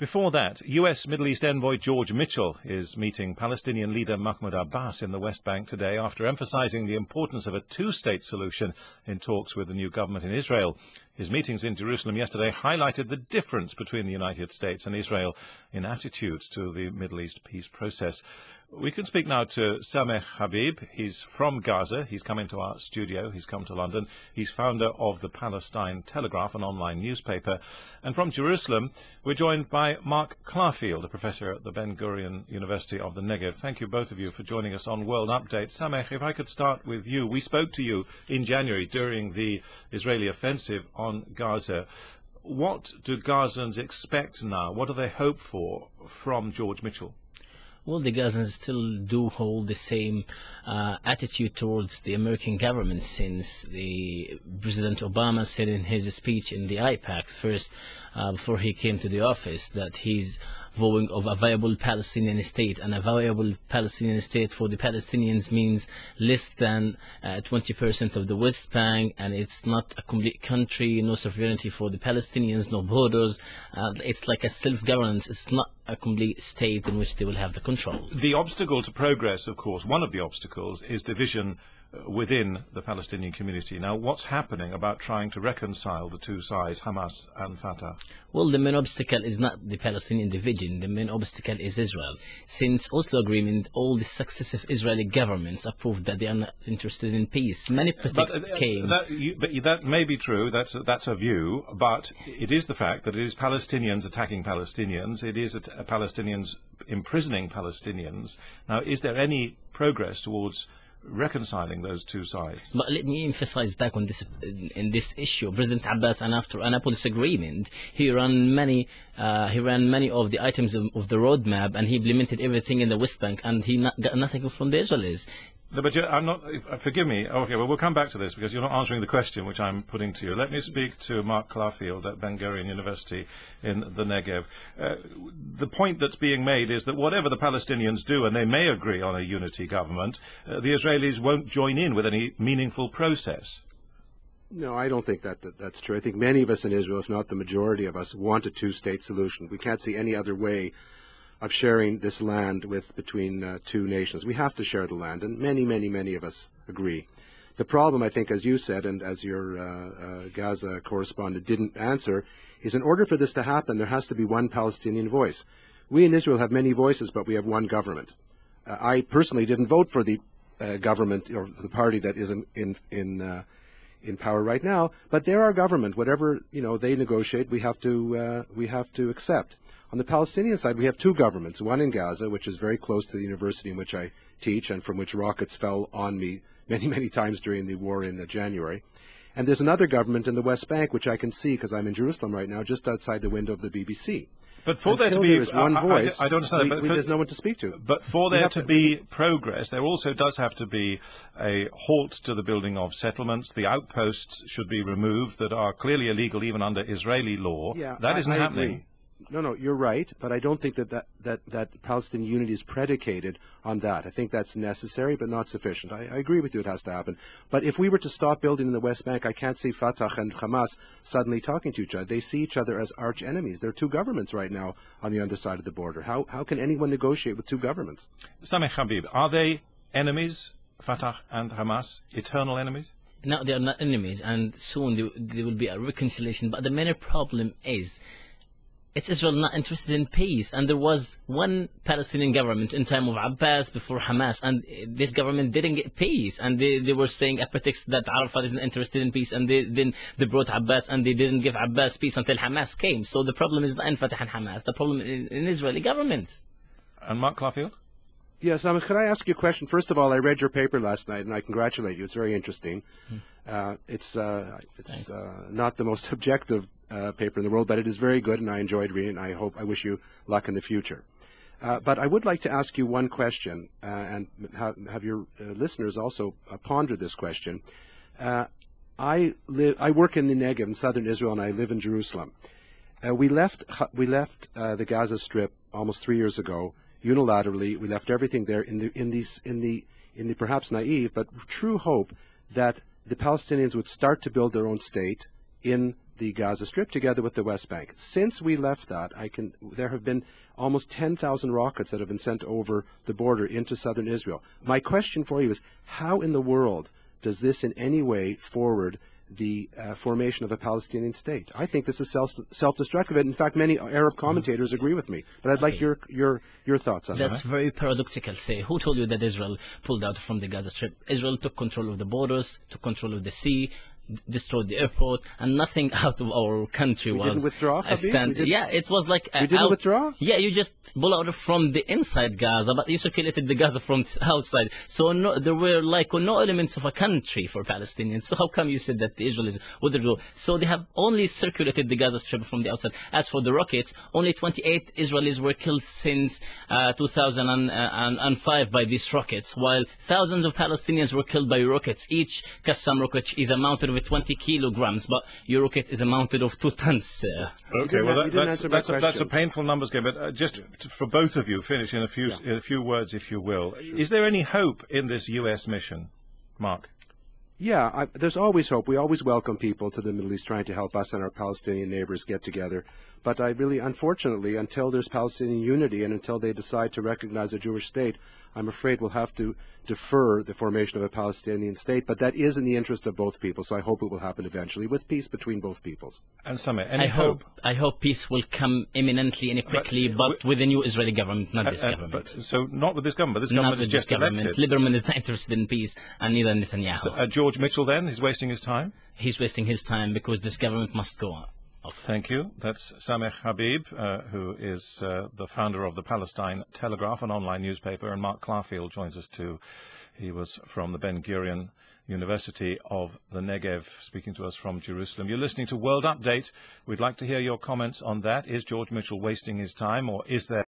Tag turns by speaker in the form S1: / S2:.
S1: Before that, US Middle East envoy George Mitchell is meeting Palestinian leader Mahmoud Abbas in the West Bank today after emphasizing the importance of a two-state solution in talks with the new government in Israel. His meetings in Jerusalem yesterday highlighted the difference between the United States and Israel in attitudes to the Middle East peace process. We can speak now to Sameh-Habeeb. He's from Gaza. He's come into our studio. He's come to London. He's founder of the Palestine Telegraph, an online newspaper. And from Jerusalem, we're joined by Mark Clarfield, a professor at the Ben-Gurion University of the Negev. Thank you, both of you, for joining us on World Update. Sameh, if I could start with you. We spoke to you in January during the Israeli offensive on Gaza. What do Gazans expect now? What do they hope for from George Mitchell?
S2: Well, the Gazans still do hold the same attitude towards the American government, since the President Obama said in his speech in the IPAC first, before he came to the office, that he's vowing of a viable Palestinian state, and a viable Palestinian state for the Palestinians means less than 20% of the West Bank, and it's not a complete country, no sovereignty for the Palestinians, no borders. It's like a self-governance. It's not a complete state in which they will have the control.
S1: The obstacle to progress, of course, one of the obstacles is division within the Palestinian community. Now, what's happening about trying to reconcile the two sides, Hamas and Fatah?
S2: Well, the main obstacle is not the Palestinian division. The main obstacle is Israel. Since Oslo Agreement, all the successive Israeli governments approved that they are not interested in peace. Many pretexts came.
S1: That may be true. That's a view. But it is the fact that it is Palestinians attacking Palestinians. It is Palestinians imprisoning Palestinians. Now, is there any progress towards reconciling those two sides?
S2: But let me emphasize back on this in this issue. President Abbas, and after Annapolis Agreement, he ran many of the items of the roadmap, and he implemented everything in the West Bank, and he got nothing from the Israelis.
S1: No, but I'm not. Forgive me. Okay, well, we'll come back to this because you're not answering the question which I'm putting to you. Let me speak to Mark Clarfield at Ben-Gurion University in the Negev. The point that's being made is that whatever the Palestinians do, and they may agree on a unity government, the Israelis won't join in with any meaningful process.
S3: No, I don't think that's true. I think many of us in Israel, if not the majority of us, want a two-state solution. We can't see any other way of sharing this land between two nations. We have to share the land, and many of us agree. The problem, I think, as you said, and as your Gaza correspondent didn't answer, is in order for this to happen, there has to be one Palestinian voice. We in Israel have many voices, but we have one government. I personally didn't vote for the government or the party that is in power right now, but they're our government. Whatever they negotiate, we have to accept. On the Palestinian side, we have two governments, one in Gaza, which is very close to the university in which I teach and from which rockets fell on me many times during the war in January. And there's another government in the West Bank, which I can see because I'm in Jerusalem right now, just outside the window of the BBC.
S1: But for there to be
S3: one voice,
S1: I don't understand.
S3: There's no one to speak to.
S1: But for there to be progress, there also does have to be a halt to the building of settlements. The outposts should be removed that are clearly illegal even under Israeli law.
S3: Yeah,
S1: that isn't happening.
S3: Agree. No, you're right, but I don't think that Palestinian unity is predicated on that. I think that's necessary, but not sufficient. I agree with you, it has to happen. But if we were to stop building in the West Bank, I can't see Fatah and Hamas suddenly talking to each other. They see each other as arch enemies. There are two governments right now on the other side of the border. How can anyone negotiate with two governments?
S1: Sameh-Habeeb, are they enemies, Fatah and Hamas, eternal enemies?
S2: No, they are not enemies, and soon there will be a reconciliation. But the main problem is, it's Israel not interested in peace, and there was one Palestinian government in time of Abbas before Hamas, and this government didn't get peace, and they were saying a pretext that Arafat isn't interested in peace, and then they brought Abbas, and they didn't give Abbas peace until Hamas came. So the problem is not in Fatah and Hamas, the problem is in Israeli government.
S1: And Mark Clarfield?
S3: Yes, could I ask you a question? First of all, I read your paper last night, and I congratulate you. It's very interesting. It's not the most objective paper in the world, but it is very good, and I enjoyed reading it, and I wish you luck in the future. But I would like to ask you one question, and have your listeners also ponder this question. I work in the Negev in southern Israel, and I live in Jerusalem. We left the Gaza Strip almost 3 years ago unilaterally. We left everything there in the perhaps naive but true hope that the Palestinians would start to build their own state in the Gaza Strip together with the West Bank. Since we left that, there have been almost 10,000 rockets that have been sent over the border into southern Israel. My question for you is, how in the world does this in any way forward the formation of a Palestinian state? I think this is self-destructive. In fact, many Arab commentators agree with me. But I'd like your thoughts on that.
S2: That's very paradoxical. Say, who told you that Israel pulled out from the Gaza Strip? Israel took control of the borders, took control of the sea, destroyed the airport, and nothing out of our country was
S3: didn't withdraw, Habeeb?
S2: Yeah, it was like
S3: we didn't withdraw.
S2: Yeah, you just pull out from the inside Gaza, but you circulated the Gaza from outside. So there were like no elements of a country for Palestinians. So how come you said that Israel is withdraw? So they have only circulated the Gaza Strip from the outside. As for the rockets, only 28 Israelis were killed since 2005 by these rockets, while thousands of Palestinians were killed by rockets. Each Qassam rocket is amounted with 20 kilograms, but your rocket is amounted of 2 tons.
S1: Okay, well that's a painful numbers game, but just for both of you, finish in a few words, if you will. Sure. Is there any hope in this U.S. mission, Mark?
S3: Yeah, there's always hope. We always welcome people to the Middle East trying to help us and our Palestinian neighbors get together. But unfortunately, until there's Palestinian unity and until they decide to recognize a Jewish state, I'm afraid we'll have to defer the formation of a Palestinian state. But that is in the interest of both people, so I hope it will happen eventually with peace between both peoples.
S1: And Sameh, any hope?
S2: I hope peace will come imminently and quickly, but with the new Israeli government, not this government.
S1: So not with this government, but this government is just elected.
S2: Lieberman is not interested in peace, and neither Netanyahu.
S1: So, George Mitchell then, he's wasting his time?
S2: He's wasting his time because this government must go on.
S1: Thank you. That's Sameh-Habeeb, who is the founder of the Palestine Telegraph, an online newspaper, and Mark Clarfield joins us too. He was from the Ben-Gurion University of the Negev, speaking to us from Jerusalem. You're listening to World Update. We'd like to hear your comments on that. Is George Mitchell wasting his time, or is there